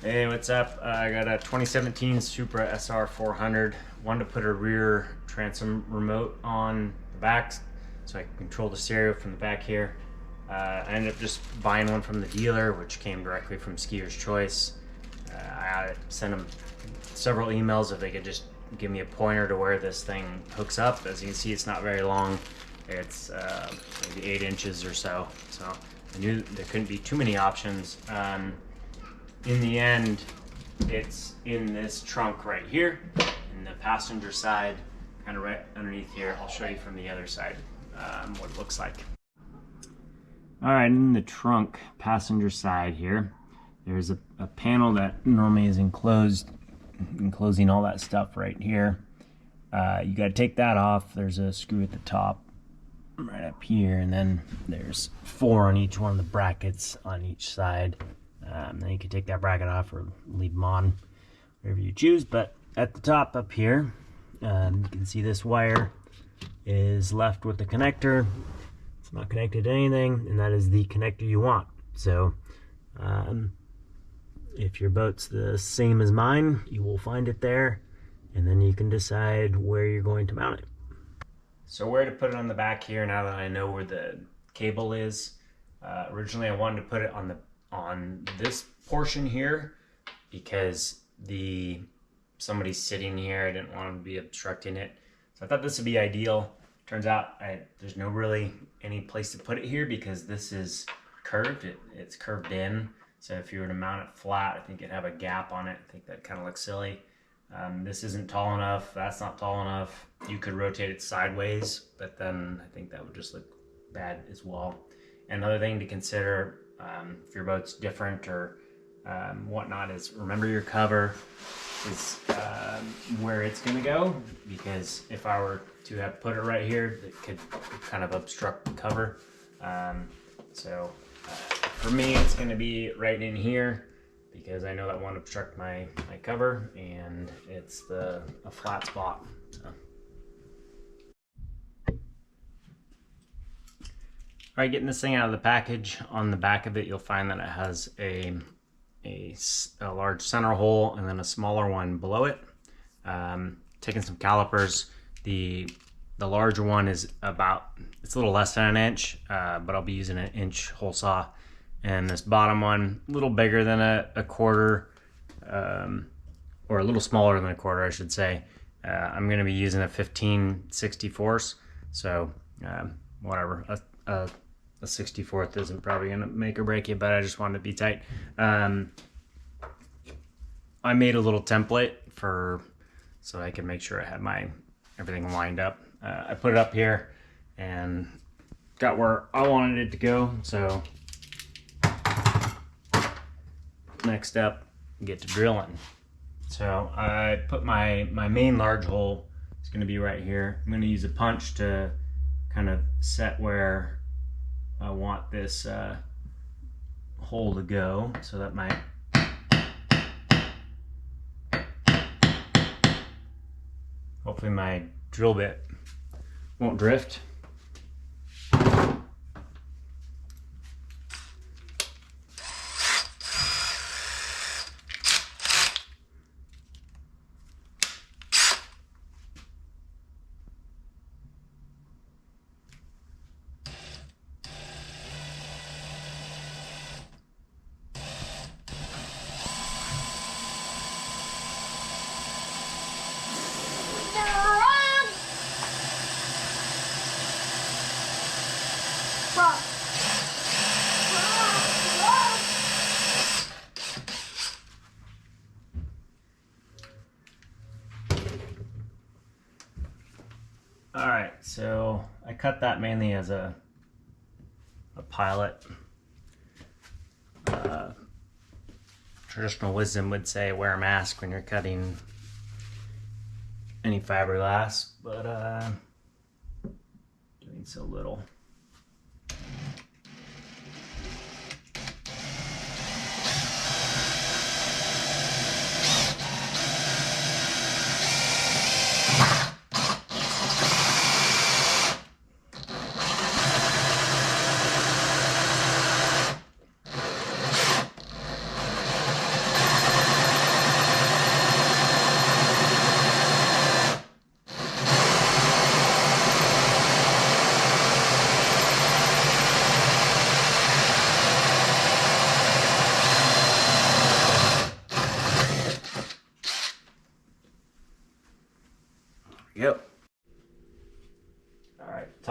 Hey, what's up? I got a 2017 Supra SR 400. Wanted to put a rear transom remote on the back so I can control the stereo from the back here. I ended up just buying one from the dealer, which came directly from Skier's Choice. I sent them several emails if they could just give me a pointer to where this thing hooks up. As you can see, it's not very long. It's maybe 8 inches or so. So I knew there couldn't be too many options. In the end, it's in this trunk right here, in the passenger side, kind of right underneath here. I'll show you from the other side what it looks like. All right, in the trunk, passenger side here, there's a panel that normally is enclosing all that stuff right here. You got to take that off. There's a screw at the top right up here, and then there's 4 on each one of the brackets on each side. Then you can take that bracket off or leave them on, whatever you choose. But at the top up here, you can see this wire is left with the connector. It's not connected to anything, and that is the connector you want. So if your boat's the same as mine, you will find it there, and then you can decide where you're going to mount it. So where to put it on the back here now that I know where the cable is. Originally I wanted to put it on this portion here because somebody's sitting here. I didn't want to be obstructing it. So I thought this would be ideal. Turns out there's no really any place to put it here because this is curved. It's curved in. So if you were to mount it flat, I think it'd have a gap on it. I think that kind of looks silly. This isn't tall enough. That's not tall enough. You could rotate it sideways, but then I think that would just look bad as well. Another thing to consider, if your boat's different or whatnot, is remember your cover is where it's going to go, because if I were to have put it right here, it could kind of obstruct the cover. For me, it's going to be right in here because I know that won't obstruct my cover, and it's a flat spot. So. All right, getting this thing out of the package, on the back of it, you'll find that it has a large center hole and then a smaller one below it. Taking some calipers, the larger one is it's a little less than 1 inch, but I'll be using an 1-inch hole saw. And this bottom one, a little bigger than a quarter, or a little smaller than a quarter, I should say. I'm going to be using a 15/64. So whatever. A 64th isn't probably going to make or break you, but I just wanted to be tight. I made a little template so I could make sure I had everything lined up. I put it up here and got where I wanted it to go. So next up, get to drilling. So I put my main large hole, it's going to be right here. I'm going to use a punch to kind of set where I want this hole to go, so that hopefully my drill bit won't drift. All right, so I cut that mainly as a pilot. Traditional wisdom would say wear a mask when you're cutting any fiberglass, but doing so little.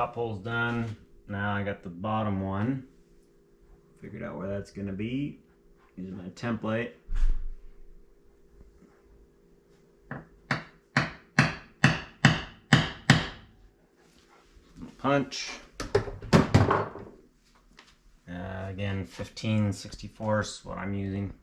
top hole's done. Now I got the bottom one. Figured out where that's gonna be using my template. Punch. Again, 15/64 is what I'm using.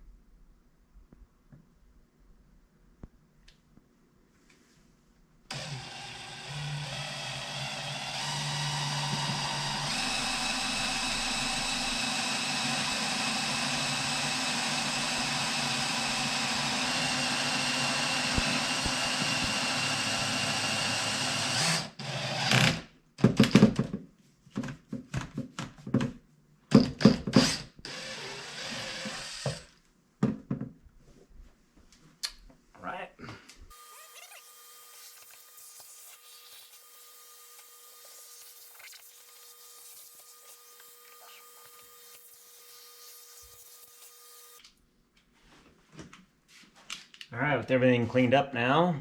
Alright, with everything cleaned up now,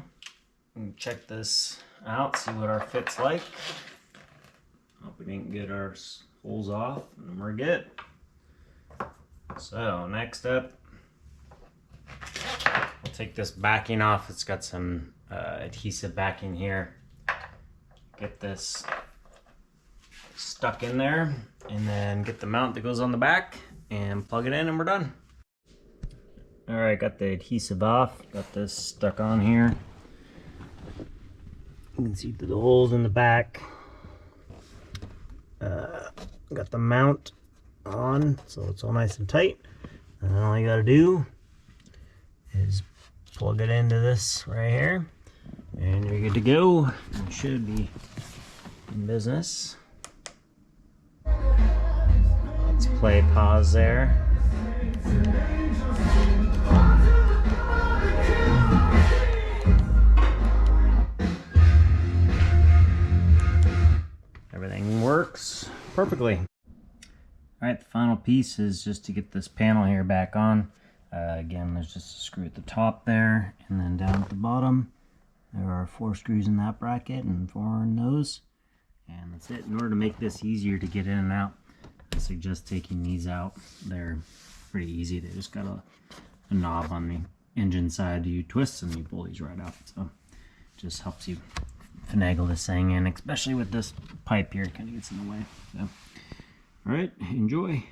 we can check this out, see what our fit's like. Hope we didn't get our holes off, and we're good. So, next up, we'll take this backing off. It's got some adhesive backing here. Get this stuck in there, and then get the mount that goes on the back, and plug it in, and we're done. Alright, got the adhesive off, got this stuck on here. You can see through the holes in the back. Got the mount on, so it's all nice and tight. And then all you gotta do is plug it into this right here, and you're good to go. You should be in business. Let's play pause there. Everything works perfectly. Alright, the final piece is just to get this panel here back on. Again, there's just a screw at the top there, and then down at the bottom there are 4 screws in that bracket and 4 in those, and that's it. In order to make this easier to get in and out, I suggest taking these out. They're pretty easy. They just got a knob on the engine side. You twist and you pull these right out, so it just helps you finagle this thing in, especially with this pipe here. It kind of gets in the way. So, all right, enjoy.